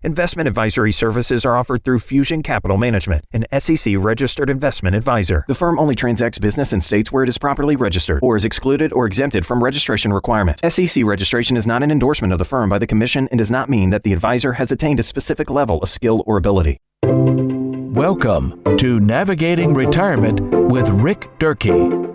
Investment advisory services are offered through Fusion Capital Management, an SEC-registered investment advisor. The firm only transacts business in states where it is properly registered or is excluded or exempted from registration requirements. SEC registration is not an endorsement of the firm by the Commission and does not mean that the advisor has attained a specific level of skill or ability. Welcome to Navigating Retirement with Rick Durkee.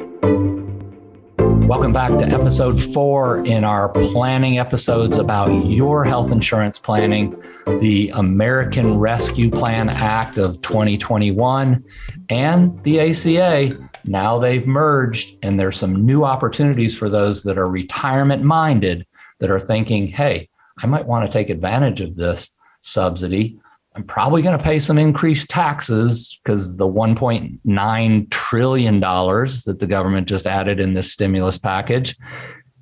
Welcome back to episode 4 in our planning episodes about your health insurance planning, the American Rescue Plan Act of 2021 and the ACA. Now they've merged, and there's some new opportunities for those that are retirement minded that are thinking, hey, I might want to take advantage of this subsidy. I'm probably going to pay some increased taxes because the $1.9 trillion that the government just added in this stimulus package,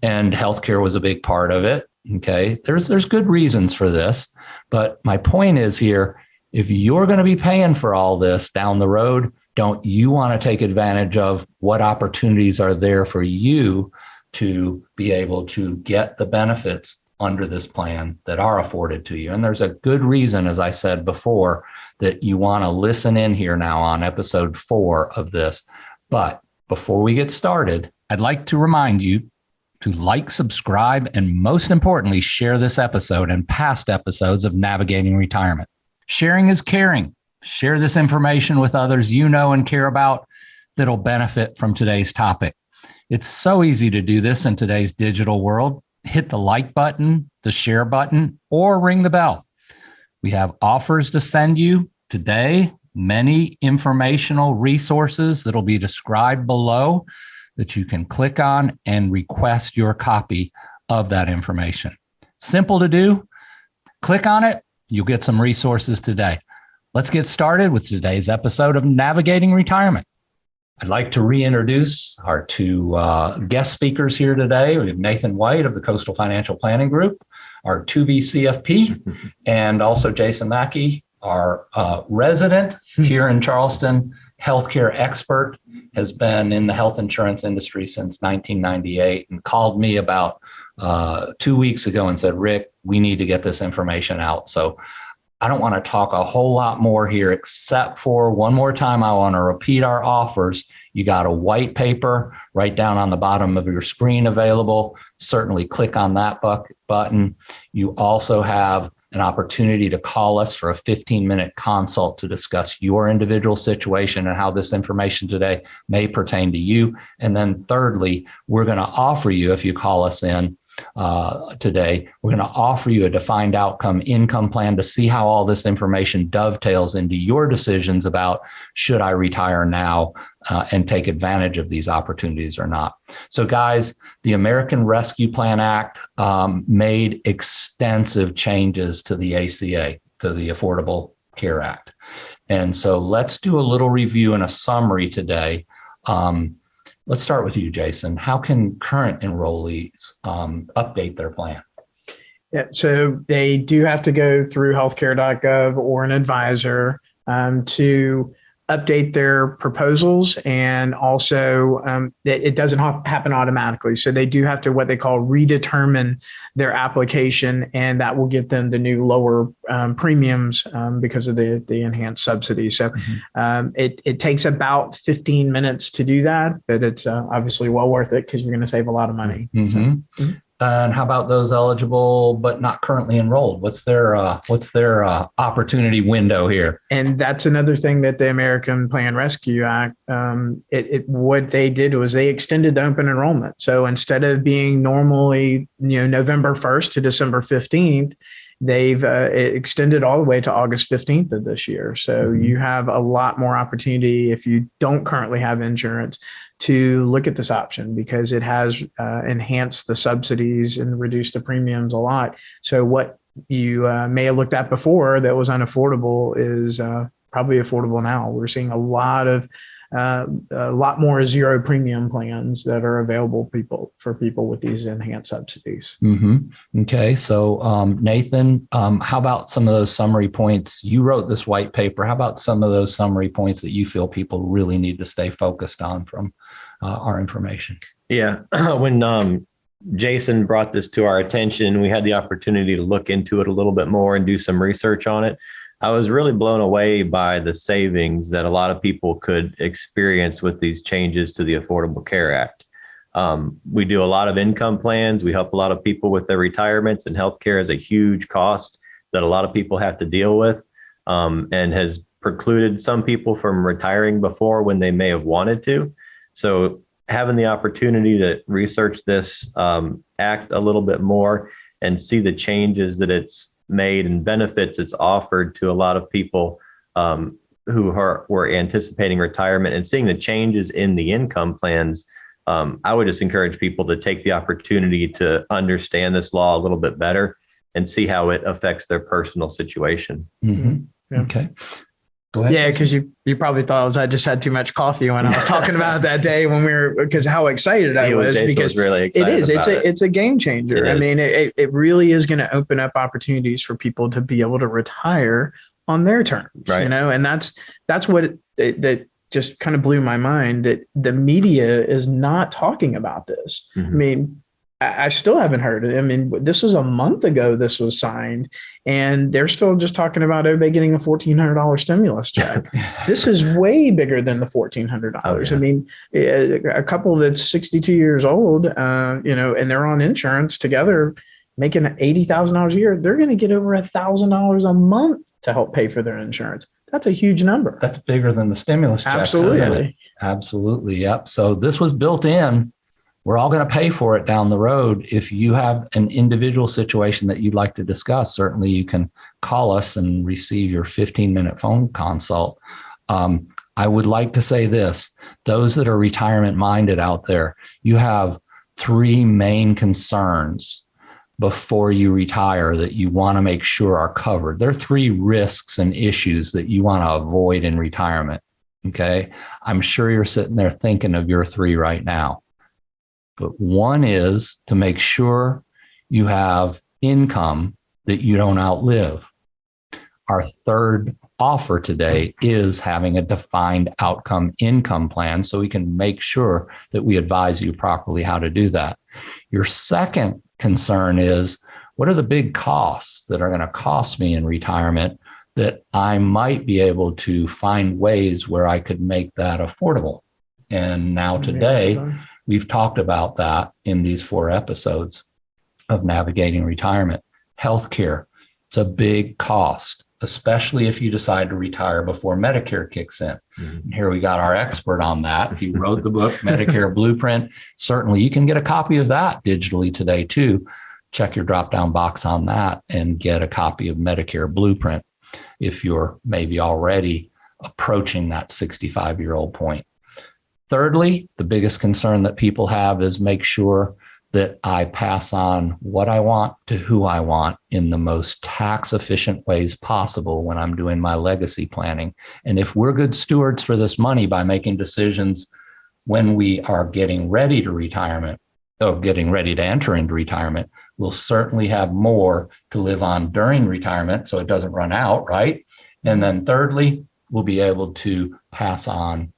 and healthcare was a big part of it. Okay, there's good reasons for this. But my point is here, if you're going to be paying for all this down the road, don't you want to take advantage of what opportunities are there for you to be able to get the benefits under this plan that are afforded to you? And there's a good reason, as I said before, that you want to listen in here now on episode 4 of this. But before we get started, I'd like to remind you to like, subscribe, and most importantly, share this episode and past episodes of Navigating Retirement. Sharing is caring. Share this information with others you know and care about that'll benefit from today's topic. It's so easy to do this in today's digital world. Hit the like button, the share button, or ring the bell. We have offers to send you today, many informational resources that'll be described below that you can click on and request your copy of that information. Simple to do. Click on it. You'll get some resources today. Let's get started with today's episode of Navigating Retirement. I'd like to reintroduce our two guest speakers here today. We have Nathan White of the Coastal Financial Planning Group, our 2B CFP, and also Jason Mackey, our resident here in Charleston, healthcare expert, has been in the health insurance industry since 1998 and called me about 2 weeks ago and said, Rick, we need to get this information out. So I don't want to talk a whole lot more here, except for one more time, I want to repeat our offers. You got a white paper right down on the bottom of your screen available. Certainly click on that button. You also have an opportunity to call us for a 15-minute consult to discuss your individual situation and how this information today may pertain to you. And then thirdly, we're going to offer you, if you call us in, today, we're going to offer you a defined outcome income plan to see how all this information dovetails into your decisions about should I retire now and take advantage of these opportunities or not. So guys, the American Rescue Plan Act made extensive changes to the ACA, to the Affordable Care Act. And so let's do a little review and a summary today. Let's start with you, Jason. How can current enrollees update their plan? Yeah, so they do have to go through healthcare.gov or an advisor to update their proposals, and also it doesn't happen automatically. So they do have to what they call redetermine their application, and that will get them the new lower premiums because of the enhanced subsidy. So it takes about 15 minutes to do that, but it's obviously well worth it because you're going to save a lot of money. Mm-hmm. And how about those eligible but not currently enrolled? What's their opportunity window here? And that's another thing that the American Plan Rescue Act, what they did was they extended the open enrollment. So instead of being normally November 1st to December 15th, they've extended all the way to August 15th of this year. So you have a lot more opportunity if you don't currently have insurance to look at this option because it has enhanced the subsidies and reduced the premiums a lot. So what you may have looked at before that was unaffordable is probably affordable now. We're seeing a lot more zero premium plans that are available for people with these enhanced subsidies. Mm-hmm. Okay. So Nathan, how about some of those summary points? You wrote this white paper. How about some of those summary points that you feel people really need to stay focused on from our information? Yeah. When Jason brought this to our attention. We had the opportunity to look into it a little bit more and do some research on it. I was really blown away by the savings that a lot of people could experience with these changes to the Affordable Care Act. We do a lot of income plans. We help a lot of people with their retirements, and healthcare is a huge cost that a lot of people have to deal with, and has precluded some people from retiring before when they may have wanted to. So having the opportunity to research this act a little bit more and see the changes that it's made and benefits it's offered to a lot of people who were anticipating retirement, and seeing the changes in the income plans, I would just encourage people to take the opportunity to understand this law a little bit better and see how it affects their personal situation. Mm-hmm. Yeah. Okay. Go ahead. Yeah, because you probably thought I just had too much coffee when I was talking about it that day when because how excited I was. Jason because was really excited. It is. It's a game changer. I mean, it really is going to open up opportunities for people to be able to retire on their terms. Right. And that's what that just kind of blew my mind, that the media is not talking about this. Mm-hmm. I mean, I still haven't heard it. I mean, this was a month ago this was signed, and they're still just talking about everybody getting a $1,400 stimulus check. This is way bigger than the $1,400. Oh, yeah. I mean, a couple that's 62 years old, and they're on insurance together, making $80,000 a year, they're going to get over $1,000 a month to help pay for their insurance. That's a huge number. That's bigger than the stimulus checks. Absolutely. Isn't it? Absolutely. Yep. So this was built in. We're all going to pay for it down the road. If you have an individual situation that you'd like to discuss, certainly you can call us and receive your 15-minute phone consult. I would like to say this: those that are retirement minded out there, you have three main concerns before you retire that you want to make sure are covered. There are three risks and issues that you want to avoid in retirement. Okay. I'm sure you're sitting there thinking of your three right now. But one is to make sure you have income that you don't outlive. Our third offer today is having a defined outcome income plan, so we can make sure that we advise you properly how to do that. Your second concern is, what are the big costs that are going to cost me in retirement that I might be able to find ways where I could make that affordable? And now today, we've talked about that in these 4 episodes of Navigating Retirement. Healthcare, it's a big cost, especially if you decide to retire before Medicare kicks in. Mm-hmm. And here we got our expert on that. He wrote the book, Medicare Blueprint. Certainly, you can get a copy of that digitally today, too. Check your drop-down box on that and get a copy of Medicare Blueprint if you're maybe already approaching that 65-year-old point. Thirdly, the biggest concern that people have is make sure that I pass on what I want to who I want in the most tax efficient ways possible when I'm doing my legacy planning. And if we're good stewards for this money by making decisions when we are getting ready to retirement or getting ready to enter into retirement, we'll certainly have more to live on during retirement so it doesn't run out, right? And then thirdly, we'll be able to pass on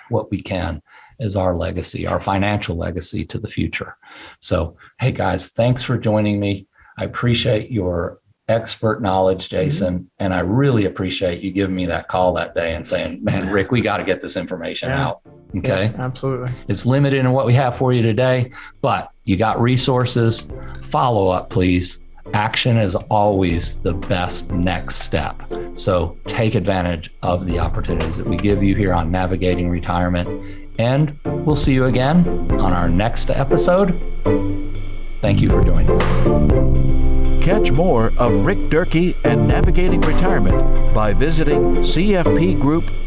what we can as our legacy, our financial legacy to the future. So, hey guys, thanks for joining me. I appreciate your expert knowledge, Jason, and I really appreciate you giving me that call that day and saying, man, Rick, we got to get this information out. Okay. Yeah, absolutely. It's limited in what we have for you today, but you got resources. Follow up, please. Action is always the best next step. So take advantage of the opportunities that we give you here on Navigating Retirement. And we'll see you again on our next episode. Thank you for joining us. Catch more of Rick Durkee and Navigating Retirement by visiting cfpgroup.biz.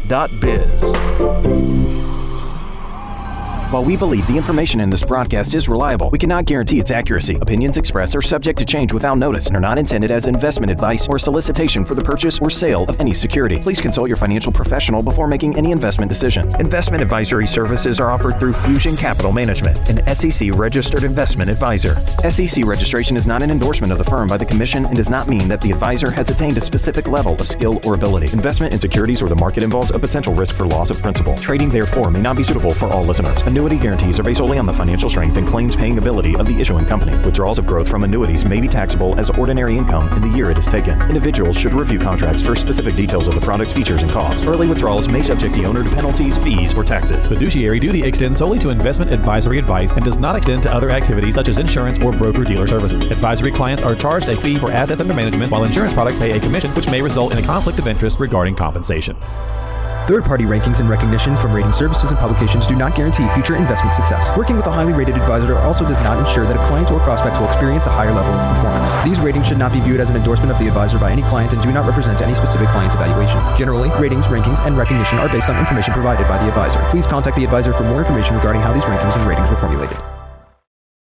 While we believe the information in this broadcast is reliable, we cannot guarantee its accuracy. Opinions expressed are subject to change without notice and are not intended as investment advice or solicitation for the purchase or sale of any security. Please consult your financial professional before making any investment decisions. Investment advisory services are offered through Fusion Capital Management, an SEC-registered investment advisor. SEC registration is not an endorsement of the firm by the Commission and does not mean that the advisor has attained a specific level of skill or ability. Investment in securities or the market involves a potential risk for loss of principal. Trading, therefore, may not be suitable for all listeners. A new Annuity guarantees are based solely on the financial strength and claims paying ability of the issuing company. Withdrawals of growth from annuities may be taxable as ordinary income in the year it is taken. Individuals should review contracts for specific details of the product's features and costs. Early withdrawals may subject the owner to penalties, fees, or taxes. Fiduciary duty extends solely to investment advisory advice and does not extend to other activities such as insurance or broker-dealer services. Advisory clients are charged a fee for assets under management, while insurance products pay a commission, which may result in a conflict of interest regarding compensation. Third-party rankings and recognition from rating services and publications do not guarantee future investment success. Working with a highly rated advisor also does not ensure that a client or prospect will experience a higher level of performance. These ratings should not be viewed as an endorsement of the advisor by any client and do not represent any specific client's evaluation. Generally, ratings, rankings, and recognition are based on information provided by the advisor. Please contact the advisor for more information regarding how these rankings and ratings were formulated.